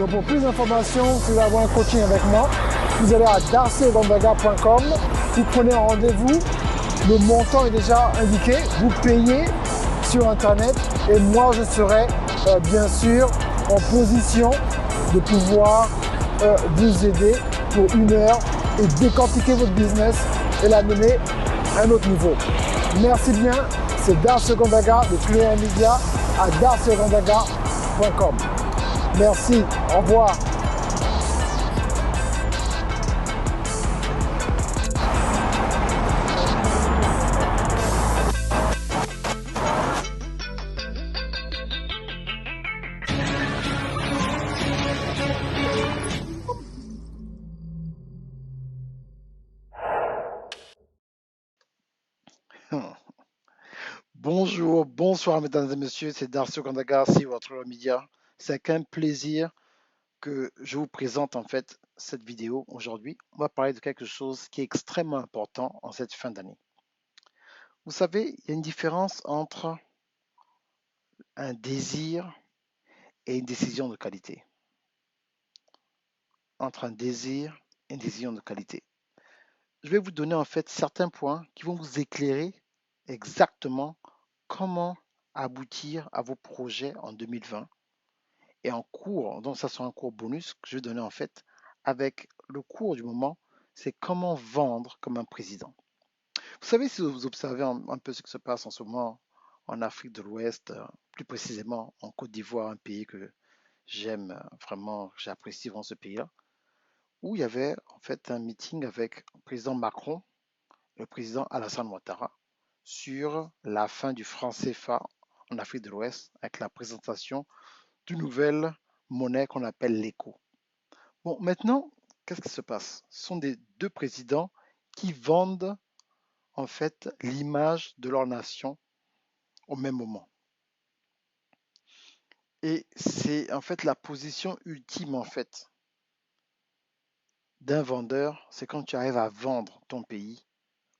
Donc pour plus d'informations, si vous voulez avoir un coaching avec moi, vous allez à darcyogonzaga.com, vous prenez un rendez-vous, le montant est déjà indiqué, vous payez sur internet et moi je serai bien sûr en position de pouvoir vous aider pour 1 heure et décortiquer votre business et l'amener à un autre niveau. Merci bien, c'est Darcy Gonzaga de Clear Media à darcyogonzaga.com. Merci, au revoir. Bonjour, bonsoir mesdames et messieurs, c'est Darcy Gonzaga, c'est votre média. C'est avec un plaisir que je vous présente en fait cette vidéo aujourd'hui. On va parler de quelque chose qui est extrêmement important en cette fin d'année. Vous savez, il y a une différence entre un désir et une décision de qualité. Entre un désir et une décision de qualité. Je vais vous donner en fait certains points qui vont vous éclairer exactement comment aboutir à vos projets en 2020 et en cours, donc ça sera un cours bonus que je vais donner en fait avec le cours du moment, c'est comment vendre comme un président. Vous savez, si vous observez un peu ce qui se passe en ce moment en Afrique de l'Ouest, plus précisément en Côte d'Ivoire, un pays que j'aime vraiment, j'apprécie vraiment ce pays-là, où il y avait en fait un meeting avec le président Macron et le président Alassane Ouattara sur la fin du franc CFA en Afrique de l'Ouest avec la présentation d'une nouvelle monnaie qu'on appelle l'écho. Bon, maintenant, qu'est-ce qui se passe? Ce sont des deux présidents qui vendent en fait l'image de leur nation au même moment. Et c'est en fait la position ultime en fait d'un vendeur, c'est quand tu arrives à vendre ton pays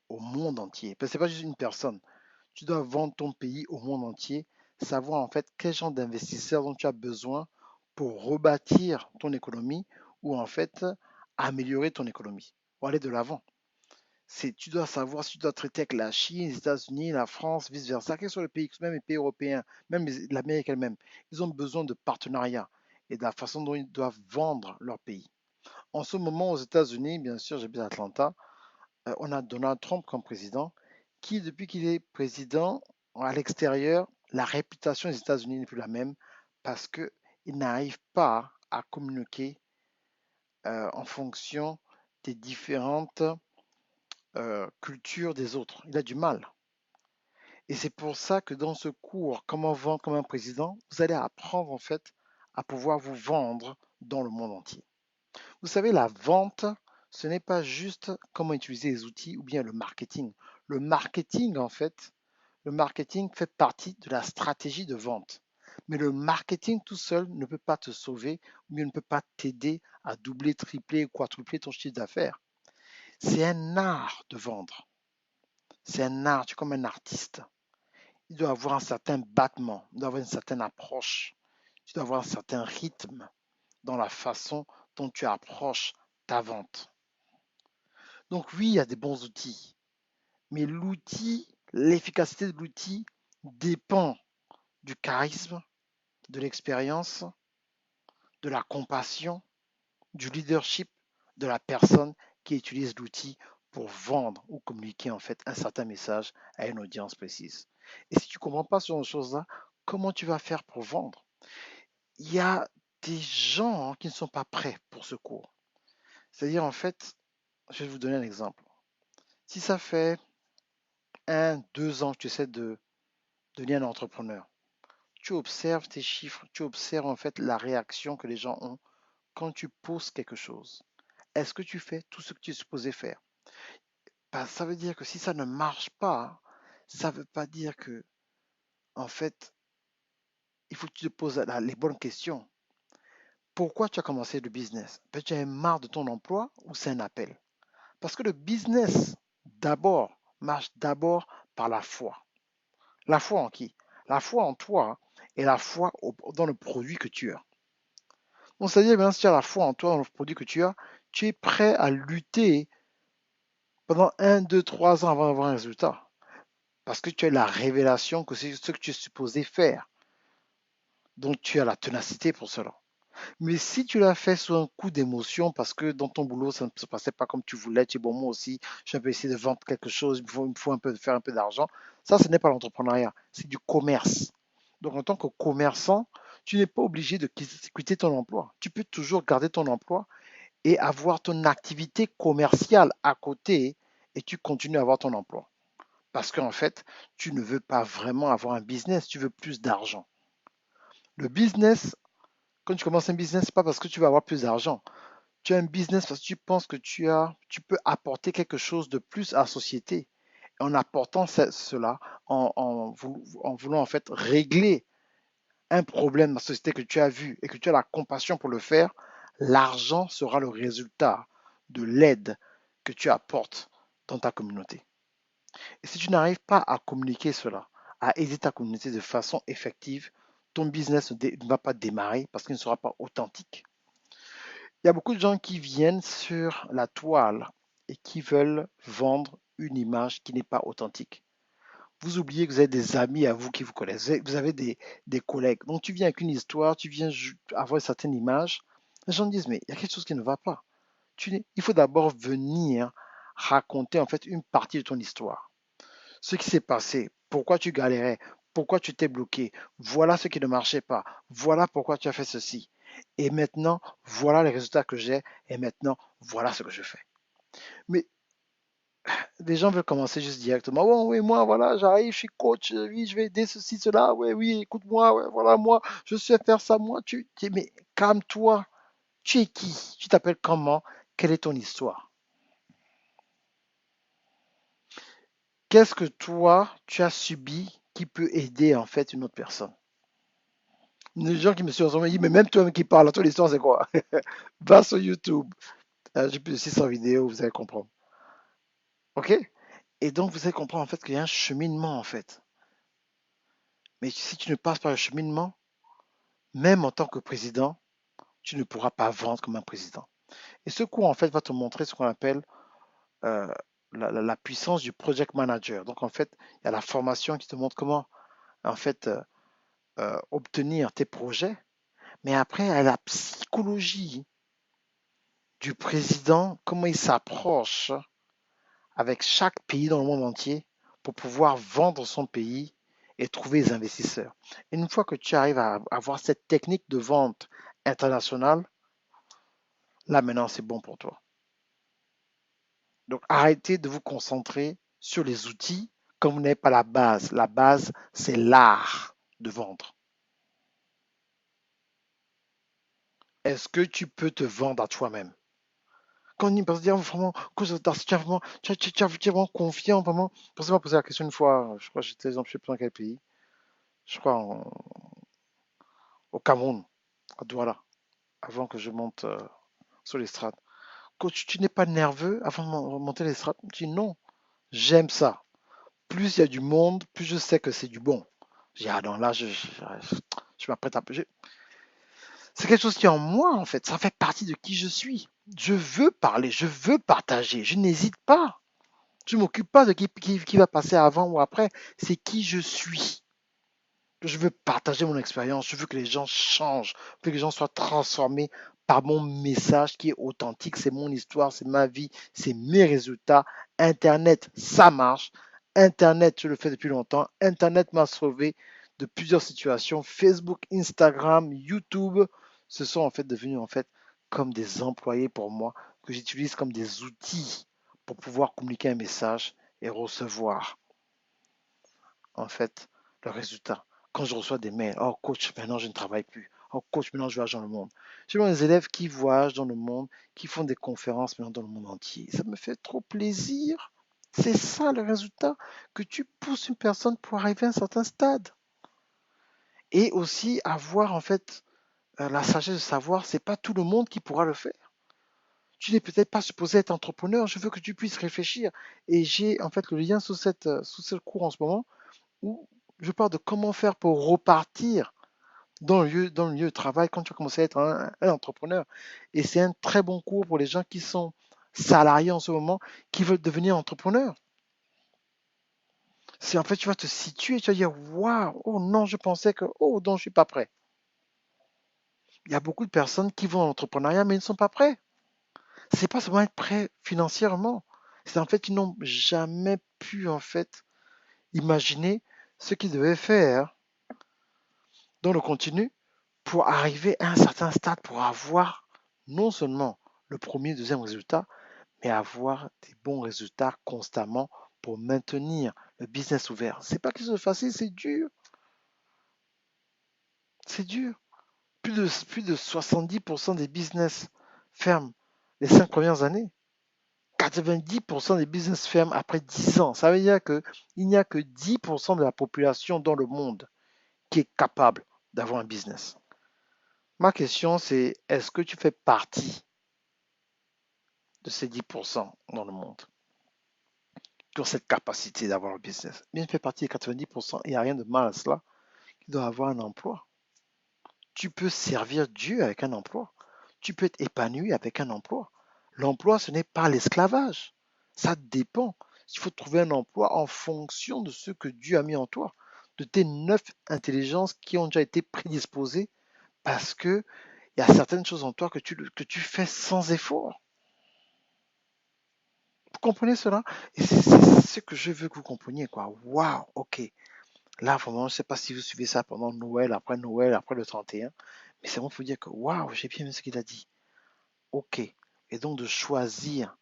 au monde entier. Parce que c'est pas juste une personne. Tu dois vendre ton pays au monde entier, savoir en fait quel genre d'investisseurs dont tu as besoin pour rebâtir ton économie ou en fait améliorer ton économie, pour aller de l'avant. Tu dois savoir si tu dois traiter avec la Chine, les États-Unis, la France, vice-versa, quels sont les pays, même les pays européens, même l'Amérique elle-même. Ils ont besoin de partenariats et de la façon dont ils doivent vendre leur pays. En ce moment, aux États-Unis, bien sûr, j'habite à Atlanta, on a Donald Trump comme président, qui, depuis qu'il est président à l'extérieur, la réputation des États-Unis n'est plus la même parce qu'il n'arrive pas à communiquer en fonction des différentes cultures des autres. Il a du mal. Et c'est pour ça que dans ce cours, comment vendre comme un président, vous allez apprendre en fait à pouvoir vous vendre dans le monde entier. Vous savez, la vente, ce n'est pas juste comment utiliser les outils ou bien le marketing. Le marketing, en fait, le marketing fait partie de la stratégie de vente. Mais le marketing tout seul ne peut pas te sauver ou bien ne peut pas t'aider à doubler, tripler ou quadrupler ton chiffre d'affaires. C'est un art de vendre. C'est un art, tu es comme un artiste. Il doit avoir un certain battement, il doit avoir une certaine approche, tu dois avoir un certain rythme dans la façon dont tu approches ta vente. Donc oui, il y a des bons outils, mais l'outil, l'efficacité de l'outil dépend du charisme, de l'expérience, de la compassion, du leadership de la personne qui utilise l'outil pour vendre ou communiquer en fait un certain message à une audience précise. Et si tu ne comprends pas ce genre de choses-là, comment tu vas faire pour vendre? Il y a des gens qui ne sont pas prêts pour ce cours. C'est-à-dire en fait, je vais vous donner un exemple. Si ça fait 1, 2 ans que tu essaies de devenir un entrepreneur, tu observes tes chiffres, tu observes en fait la réaction que les gens ont quand tu poses quelque chose. Est-ce que tu fais tout ce que tu es supposé faire? Ça veut dire que si ça ne marche pas, ça ne veut pas dire que, en fait, il faut que tu te poses les bonnes questions. Pourquoi tu as commencé le business? Peut-être que tu as marre de ton emploi ou c'est un appel? Parce que le business, d'abord, marche d'abord par la foi. La foi en qui? La foi en toi et la foi dans le produit que tu as. Donc, c'est-à-dire, maintenant, si tu as la foi en toi, dans le produit que tu es prêt à lutter pendant 1, 2, 3 ans avant d'avoir un résultat. Parce que tu as la révélation que c'est ce que tu es supposé faire. Donc, tu as la ténacité pour cela. Mais si tu l'as fait sous un coup d'émotion, parce que dans ton boulot, ça ne se passait pas comme tu voulais, tu es bon, moi aussi, je vais essayer de vendre quelque chose, il me faut un peu, faire un peu d'argent. Ça, ce n'est pas l'entrepreneuriat, c'est du commerce. Donc, en tant que commerçant, tu n'es pas obligé de quitter ton emploi. Tu peux toujours garder ton emploi et avoir ton activité commerciale à côté et tu continues à avoir ton emploi. Parce qu'en fait, tu ne veux pas vraiment avoir un business, tu veux plus d'argent. Le business, quand tu commences un business, ce n'est pas parce que tu vas avoir plus d'argent. Tu as un business parce que tu penses que tu peux apporter quelque chose de plus à la société. Et en apportant cela, en voulant en fait régler un problème dans la société que tu as vu et que tu as la compassion pour le faire, l'argent sera le résultat de l'aide que tu apportes dans ta communauté. Et si tu n'arrives pas à communiquer cela, à aider ta communauté de façon effective, ton business ne va pas démarrer parce qu'il ne sera pas authentique. Il y a beaucoup de gens qui viennent sur la toile et qui veulent vendre une image qui n'est pas authentique. Vous oubliez que vous avez des amis à vous qui vous connaissent, vous avez des collègues. Donc tu viens avec une histoire, tu viens avoir une certaine image. Les gens disent, mais il y a quelque chose qui ne va pas. Il faut d'abord venir raconter en fait une partie de ton histoire. Ce qui s'est passé, pourquoi tu galérais, pourquoi tu t'es bloqué, voilà ce qui ne marchait pas, voilà pourquoi tu as fait ceci. Et maintenant, voilà les résultats que j'ai, et maintenant, voilà ce que je fais. Mais des gens veulent commencer juste directement. Oh, oui, moi, voilà, j'arrive, je suis coach, oui, je vais aider ceci, cela, ouais, oui, écoute-moi, ouais, voilà, moi, je sais faire ça, moi, mais calme-toi, tu es qui? Tu t'appelles comment? Quelle est ton histoire? Qu'est-ce que toi, tu as subi qui peut aider en fait une autre personne? Les gens qui me suivent en ce moment disent, mais même toi qui parles, ton histoire c'est quoi? Va sur YouTube. J'ai plus de 600 vidéos, vous allez comprendre. Ok? Et donc vous allez comprendre en fait qu'il y a un cheminement en fait. Mais si tu ne passes pas le cheminement, même en tant que président, tu ne pourras pas vendre comme un président. Et ce cours en fait va te montrer ce qu'on appelle euh, la puissance du project manager. Donc en fait, il y a la formation qui te montre comment en fait obtenir tes projets. Mais après, il y a la psychologie du président, comment il s'approche avec chaque pays dans le monde entier pour pouvoir vendre son pays et trouver des investisseurs. Et une fois que tu arrives à avoir cette technique de vente internationale, là maintenant c'est bon pour toi. Donc arrêtez de vous concentrer sur les outils quand vous n'avez pas la base. La base, c'est l'art de vendre. Est-ce que tu peux te vendre à toi-même? Quand on peut se dire vraiment, tu es vraiment, tu es vraiment confiant, vraiment. Parce que m'a posé la question une fois, je crois que j'étais, je ne sais plus dans quel pays, je crois au Cameroun, à Douala, avant que je monte sur l'estrade. Coach, tu n'es pas nerveux avant de monter l'estrade? Je dis non, j'aime ça. Plus il y a du monde, plus je sais que c'est du bon. Je dis, ah non, là, je m'apprête à... C'est quelque chose qui est en moi, en fait. Ça fait partie de qui je suis. Je veux parler, je veux partager, je n'hésite pas. Je ne m'occupe pas de qui va passer avant ou après. C'est qui je suis. Je veux partager mon expérience. Je veux que les gens changent. Je veux que les gens soient transformés par mon message qui est authentique. C'est mon histoire, c'est ma vie, c'est mes résultats. Internet, ça marche. Internet, je le fais depuis longtemps. Internet m'a sauvé de plusieurs situations. Facebook, Instagram, YouTube, ce sont en fait devenus en fait comme des employés pour moi que j'utilise comme des outils pour pouvoir communiquer un message et recevoir en fait le résultat. Quand je reçois des mails, oh coach, maintenant je ne travaille plus. Oh coach, maintenant je voyage dans le monde. J'ai des élèves qui voyagent dans le monde, qui font des conférences maintenant dans le monde entier. Ça me fait trop plaisir. C'est ça le résultat, que tu pousses une personne pour arriver à un certain stade. Et aussi avoir en fait la sagesse de savoir, c'est pas tout le monde qui pourra le faire. Tu n'es peut-être pas supposé être entrepreneur, je veux que tu puisses réfléchir. Et j'ai en fait le lien sous ce cours en ce moment où je parle de comment faire pour repartir dans le milieu de travail quand tu vas commencer à être un entrepreneur. Et c'est un très bon cours pour les gens qui sont salariés en ce moment, qui veulent devenir entrepreneurs. C'est en fait, tu vas te situer, tu vas dire, waouh, oh non, je pensais que, oh non, je suis pas prêt. Il y a beaucoup de personnes qui vont à l'entrepreneuriat, mais ils ne sont pas prêts. C'est pas seulement être prêt financièrement. C'est en fait qu'ils n'ont jamais pu en fait imaginer ce qu'ils devaient faire dans le continu pour arriver à un certain stade, pour avoir non seulement le premier, deuxième résultat, mais avoir des bons résultats constamment pour maintenir le business ouvert. C'est pas quelque chose de facile, c'est dur. C'est dur. Plus de 70% des business ferment les 5 premières années. 90% des business ferment après 10 ans. Ça veut dire qu'il n'y a que 10% de la population dans le monde qui est capable d'avoir un business. Ma question, c'est est-ce que tu fais partie de ces 10% dans le monde qui ont cette capacité d'avoir un business? Bien, tu fais partie des 90%, il n'y a rien de mal à cela, qui doit avoir un emploi. Tu peux servir Dieu avec un emploi. Tu peux être épanoui avec un emploi. L'emploi, ce n'est pas l'esclavage. Ça dépend. Il faut trouver un emploi en fonction de ce que Dieu a mis en toi, de tes 9 intelligences qui ont déjà été prédisposées parce que il y a certaines choses en toi que tu fais sans effort. Vous comprenez cela? Et c'est ce que je veux que vous compreniez, quoi. Waouh, ok. Là, vraiment, je ne sais pas si vous suivez ça pendant Noël, après le 31. Mais c'est bon pour vous dire que waouh, j'ai bien aimé ce qu'il a dit. Ok. Et donc de choisir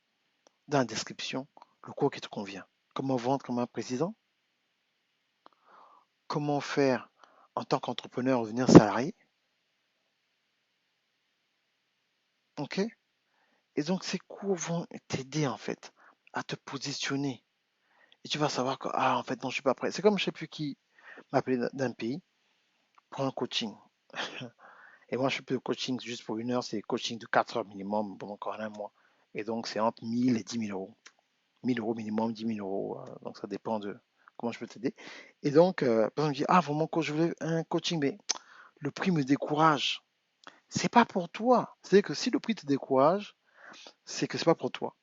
dans la description le cours qui te convient. Comment vendre comme un président? Comment faire en tant qu'entrepreneur devenir salarié? Ok? Et donc ces cours vont t'aider en fait à te positionner. Et tu vas savoir que, ah, en fait, non, je suis pas prêt. C'est comme je sais plus qui m'appelait d'un pays pour un coaching. Et moi, je fais plus de coaching juste pour 1 heure, c'est coaching de 4 heures minimum pendant encore un mois. Et donc, c'est entre 1000 et 10 000 euros. 1000 euros minimum, 10 000 euros. Donc, ça dépend de comment je peux t'aider. Et donc, personne me dit, ah, vraiment, coach, je voulais un coaching, mais le prix me décourage. C'est pas pour toi. C'est que si le prix te décourage, c'est que c'est pas pour toi.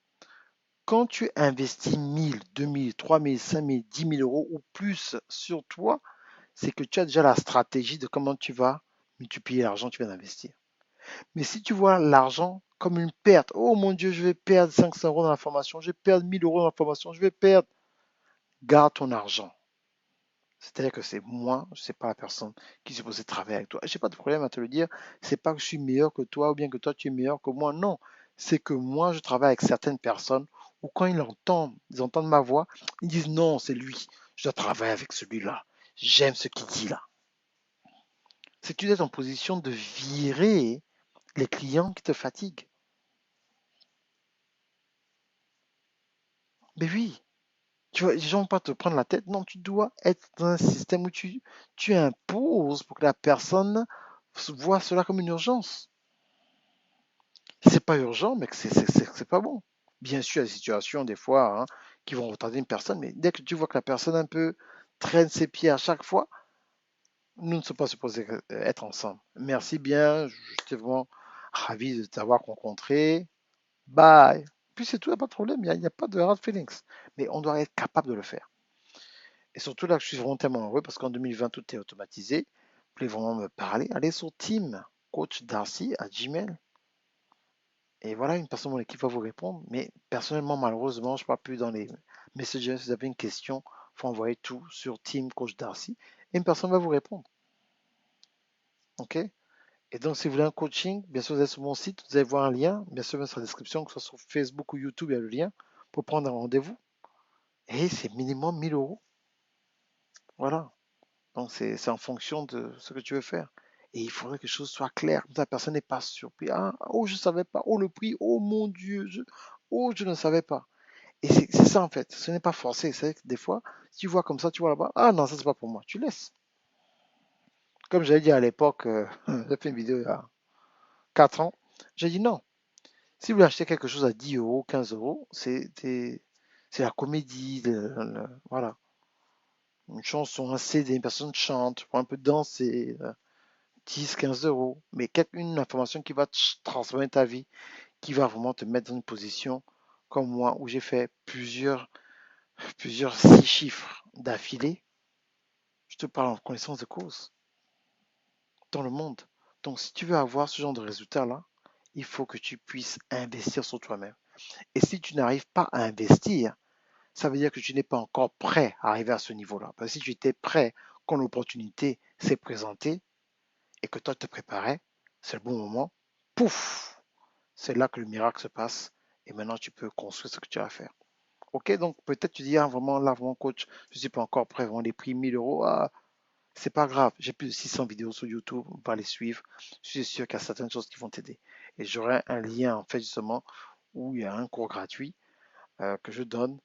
Quand tu investis 1000, 2000, 3000, 5000, 10 000 euros ou plus sur toi, c'est que tu as déjà la stratégie de comment tu vas multiplier l'argent que tu viens d'investir. Mais si tu vois l'argent comme une perte, oh mon Dieu, je vais perdre 500 euros dans la formation, je vais perdre 1000 euros dans la formation, je vais perdre, garde ton argent. C'est-à-dire que c'est moi, je ne sais pas la personne qui est supposée travailler avec toi. Je n'ai pas de problème à te le dire. C'est pas que je suis meilleur que toi ou bien que toi tu es meilleur que moi. Non, c'est que moi je travaille avec certaines personnes où quand ils entendent ma voix, ils disent non, c'est lui. Je dois travailler avec celui-là. J'aime ce qu'il dit là. C'est que tu es en position de virer les clients qui te fatiguent. Mais oui, tu vois, les gens vont pas te prendre la tête. Non, tu dois être dans un système où tu imposes pour que la personne voit cela comme une urgence. C'est pas urgent, mais que c'est pas bon. Bien sûr, il y a des situations, des fois, hein, qui vont retarder une personne, mais dès que tu vois que la personne un peu traîne ses pieds à chaque fois, nous ne sommes pas supposés être ensemble. Merci bien, j'étais vraiment ravi de t'avoir rencontré. Bye. Puis c'est tout, il n'y a pas de problème, il n'y a pas de hard feelings. Mais on doit être capable de le faire. Et surtout là, je suis vraiment tellement heureux parce qu'en 2020, tout est automatisé. Vous pouvez vraiment me parler. Allez sur Team Coach Darcy à Gmail. Et voilà, une personne de mon équipe va vous répondre. Mais personnellement, malheureusement, je ne parle plus dans les messages. Si vous avez une question, il faut envoyer tout sur Team Coach Darcy. Et une personne va vous répondre. OK? Et donc, si vous voulez un coaching, bien sûr, vous êtes sur mon site, vous allez voir un lien. Bien sûr, dans la description, que ce soit sur Facebook ou YouTube, il y a le lien pour prendre un rendez-vous. Et c'est minimum 1000 euros. Voilà. Donc, c'est en fonction de ce que tu veux faire. Et il faudrait que les choses soient claires. La personne n'est pas surprise. Ah, oh, je ne savais pas. Oh, le prix. Oh, mon Dieu. Oh, je ne savais pas. Et c'est ça, en fait. Ce n'est pas forcé. C'est vrai que des fois, si tu vois comme ça, tu vois là-bas. Ah, non, ça, c'est pas pour moi. Tu laisses. Comme j'avais dit à l'époque, j'ai fait une vidéo il y a 4 ans. J'ai dit non. Si vous voulez acheter quelque chose à 10 euros, 15 euros, c'est la comédie. Voilà. Une chanson, un CD, une personne chante, pour un peu danser. 10, 15 euros, mais une information qui va transformer ta vie, qui va vraiment te mettre dans une position comme moi, où j'ai fait plusieurs 6 chiffres d'affilée. Je te parle en connaissance de cause dans le monde. Donc, si tu veux avoir ce genre de résultat-là, il faut que tu puisses investir sur toi-même. Et si tu n'arrives pas à investir, ça veut dire que tu n'es pas encore prêt à arriver à ce niveau-là. Parce que si tu étais prêt quand l'opportunité s'est présentée et que toi te préparais, c'est le bon moment. Pouf! C'est là que le miracle se passe. Et maintenant, tu peux construire ce que tu vas faire. Ok, donc peut-être tu dis, ah, vraiment, là, vraiment, coach, je ne suis pas encore prêt, vraiment, les prix 1000 euros, ah, c'est pas grave. J'ai plus de 600 vidéos sur YouTube, on va les suivre. Je suis sûr qu'il y a certaines choses qui vont t'aider. Et j'aurai un lien, en fait, justement, où il y a un cours gratuit que je donne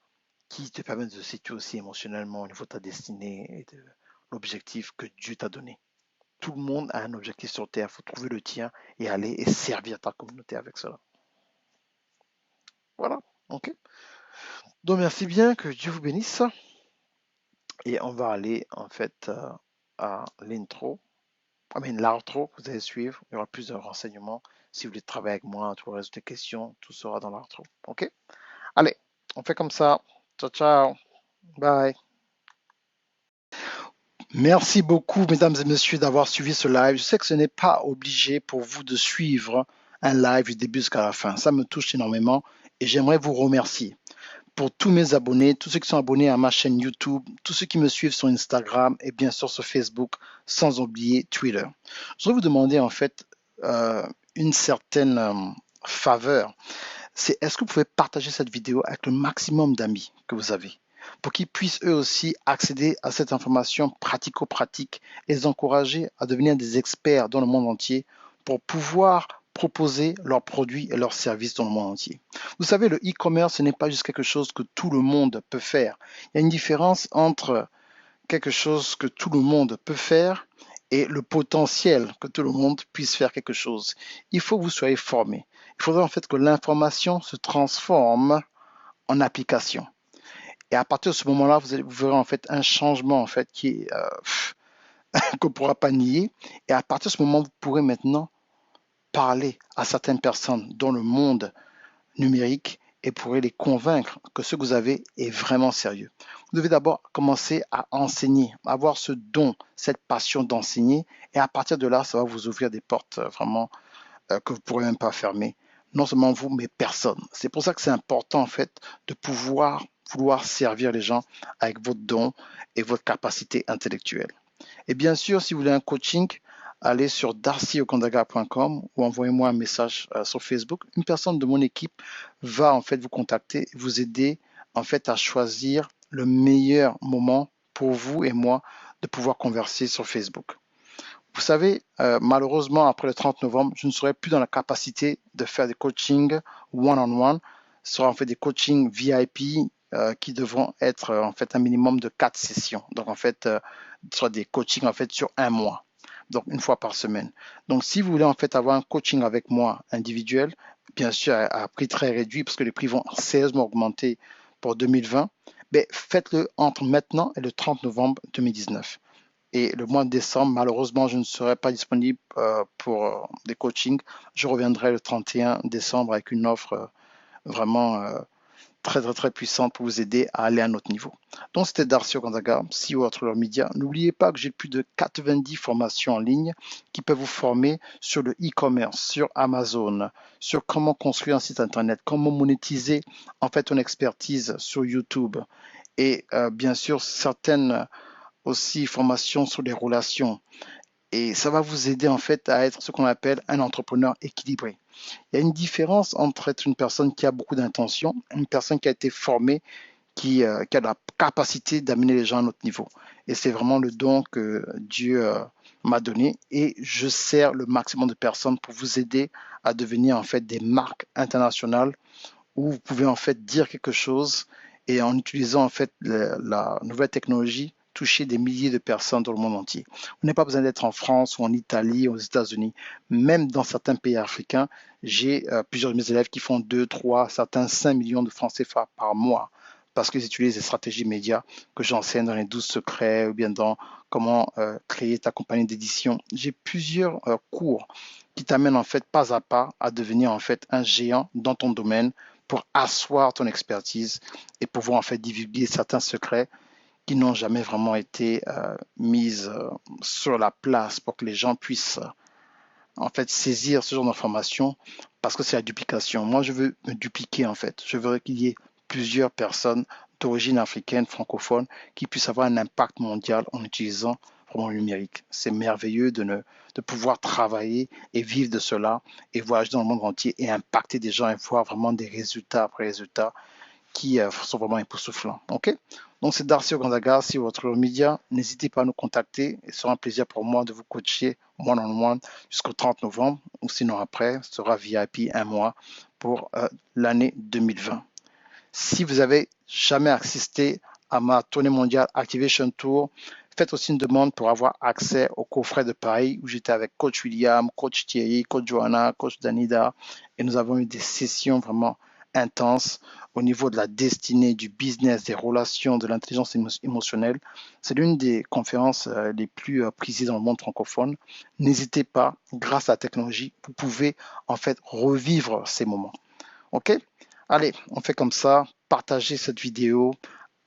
qui te permet de se situer aussi émotionnellement au niveau de ta destinée et de l'objectif que Dieu t'a donné. Tout le monde a un objectif sur Terre, il faut trouver le tien et aller et servir ta communauté avec cela. Voilà, ok. Donc merci bien, que Dieu vous bénisse. Et on va aller en fait à l'intro, l'outro que vous allez suivre. Il y aura plus de renseignements. Si vous voulez travailler avec moi, tout le reste des questions, tout sera dans l'outro. Ok? Allez, on fait comme ça. Ciao, ciao. Bye. Merci beaucoup, mesdames et messieurs, d'avoir suivi ce live. Je sais que ce n'est pas obligé pour vous de suivre un live du début jusqu'à la fin. Ça me touche énormément et j'aimerais vous remercier. Pour tous mes abonnés, tous ceux qui sont abonnés à ma chaîne YouTube, tous ceux qui me suivent sur Instagram et bien sûr sur Facebook, sans oublier Twitter. Je voudrais vous demander en fait une certaine faveur. C'est est-ce que vous pouvez partager cette vidéo avec le maximum d'amis que vous avez pour qu'ils puissent eux aussi accéder à cette information pratico-pratique et les encourager à devenir des experts dans le monde entier pour pouvoir proposer leurs produits et leurs services dans le monde entier. Vous savez, le e-commerce, ce n'est pas juste quelque chose que tout le monde peut faire. Il y a une différence entre quelque chose que tout le monde peut faire et le potentiel que tout le monde puisse faire quelque chose. Il faut que vous soyez formé. Il faudrait en fait que l'information se transforme en application. Et à partir de ce moment-là, vous verrez en fait un changement en fait qui est qu'on ne pourra pas nier. Et à partir de ce moment, vous pourrez maintenant parler à certaines personnes dans le monde numérique et pourrez les convaincre que ce que vous avez est vraiment sérieux. Vous devez d'abord commencer à enseigner, avoir ce don, cette passion d'enseigner. Et à partir de là, ça va vous ouvrir des portes vraiment que vous ne pourrez même pas fermer. Non seulement vous, mais personne. C'est pour ça que c'est important en fait de vouloir servir les gens avec votre don et votre capacité intellectuelle. Et bien sûr, si vous voulez un coaching, allez sur darcyokondaga.com ou envoyez-moi un message sur Facebook. Une personne de mon équipe va en fait vous contacter, vous aider en fait à choisir le meilleur moment pour vous et moi de pouvoir converser sur Facebook. Vous savez, malheureusement, après le 30 novembre, je ne serai plus dans la capacité de faire des coachings one-on-one. Ce sera en fait des coachings VIP qui devront être en fait un minimum de 4 sessions. Donc en fait, ce sera des coachings en fait sur un mois. Donc une fois par semaine. Donc si vous voulez en fait avoir un coaching avec moi individuel, bien sûr à prix très réduit parce que les prix vont sérieusement augmenter pour 2020, faites-le entre maintenant et le 30 novembre 2019. Et le mois de décembre, malheureusement, je ne serai pas disponible pour des coachings. Je reviendrai le 31 décembre avec une offre vraiment très, très, très puissante pour vous aider à aller à un autre niveau. Donc, c'était Darcy Okandaga, CEO Arthur Media. N'oubliez pas que j'ai plus de 90 formations en ligne qui peuvent vous former sur le e-commerce, sur Amazon, sur comment construire un site internet, comment monétiser en fait ton expertise sur YouTube et bien sûr certaines aussi formation sur les relations. Et ça va vous aider en fait à être ce qu'on appelle un entrepreneur équilibré. Il y a une différence entre être une personne qui a beaucoup d'intention et une personne qui a été formée, qui a la capacité d'amener les gens à notre niveau. Et c'est vraiment le don que Dieu m'a donné. Et je sers le maximum de personnes pour vous aider à devenir en fait des marques internationales où vous pouvez en fait dire quelque chose et en utilisant en fait la nouvelle technologie, toucher des milliers de personnes dans le monde entier. Vous n'avez pas besoin d'être en France ou en Italie ou aux États-Unis. Même dans certains pays africains, j'ai plusieurs de mes élèves qui font 2, 3, certains 5 millions de francs CFA par mois parce qu'ils utilisent des stratégies médias que j'enseigne dans les 12 secrets ou bien dans comment créer ta compagnie d'édition. J'ai plusieurs cours qui t'amènent en fait pas à pas à devenir en fait un géant dans ton domaine pour asseoir ton expertise et pouvoir en fait divulguer certains secrets qui n'ont jamais vraiment été mises sur la place pour que les gens puissent en fait saisir ce genre d'informations parce que c'est la duplication. Moi, je veux me dupliquer en fait. Je veux qu'il y ait plusieurs personnes d'origine africaine, francophone, qui puissent avoir un impact mondial en utilisant vraiment le numérique. C'est merveilleux de pouvoir travailler et vivre de cela et voyager dans le monde entier et impacter des gens et voir vraiment des résultats après résultats qui sont vraiment époustouflants. Ok? Donc, c'est Darcy Ogandaga, si votre média. N'hésitez pas à nous contacter. Ce sera un plaisir pour moi de vous coacher one-on-one jusqu'au 30 novembre ou sinon après, ce sera VIP un mois pour l'année 2020. Si vous avez jamais assisté à ma tournée mondiale Activation Tour, faites aussi une demande pour avoir accès au coffret de Paris où j'étais avec Coach William, Coach Thierry, Coach Johanna, Coach Danida et nous avons eu des sessions vraiment intenses au niveau de la destinée, du business, des relations, de l'intelligence émotionnelle. C'est l'une des conférences les plus prisées dans le monde francophone. N'hésitez pas, grâce à la technologie, vous pouvez en fait revivre ces moments. Ok? Allez, on fait comme ça. Partagez cette vidéo.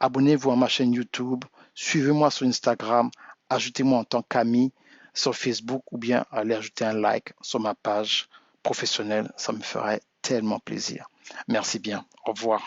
Abonnez-vous à ma chaîne YouTube. Suivez-moi sur Instagram. Ajoutez-moi en tant qu'ami sur Facebook ou bien allez ajouter un like sur ma page professionnelle. Ça me ferait tellement plaisir. Merci bien. Au revoir.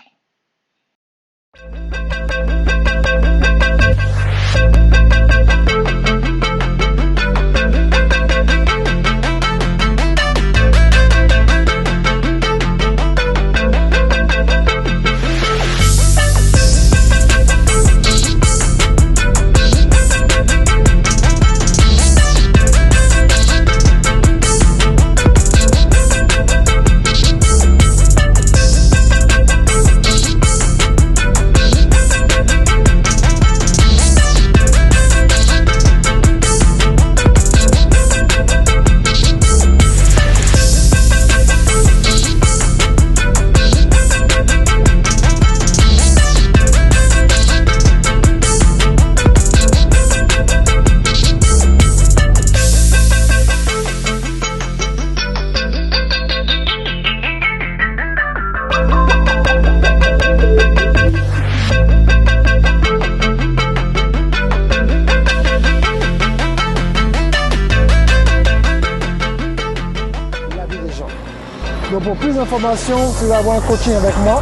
Donc pour plus d'informations, si vous voulez avoir un coaching avec moi,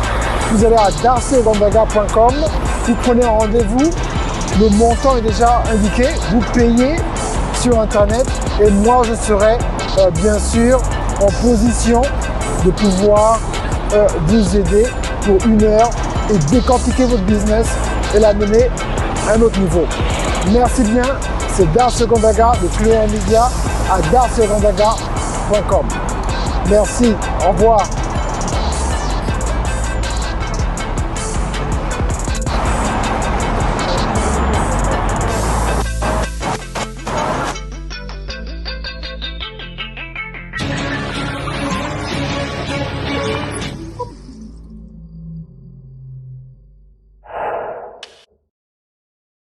vous allez à darcyogandaga.com, vous prenez un rendez-vous, le montant est déjà indiqué, vous payez sur internet et moi je serai bien sûr en position de pouvoir vous aider pour 1 heure et décortiquer votre business et l'amener à un autre niveau. Merci bien, c'est Darcy Ogandaga de Fluent Media à darcyogandaga.com. Merci, au revoir.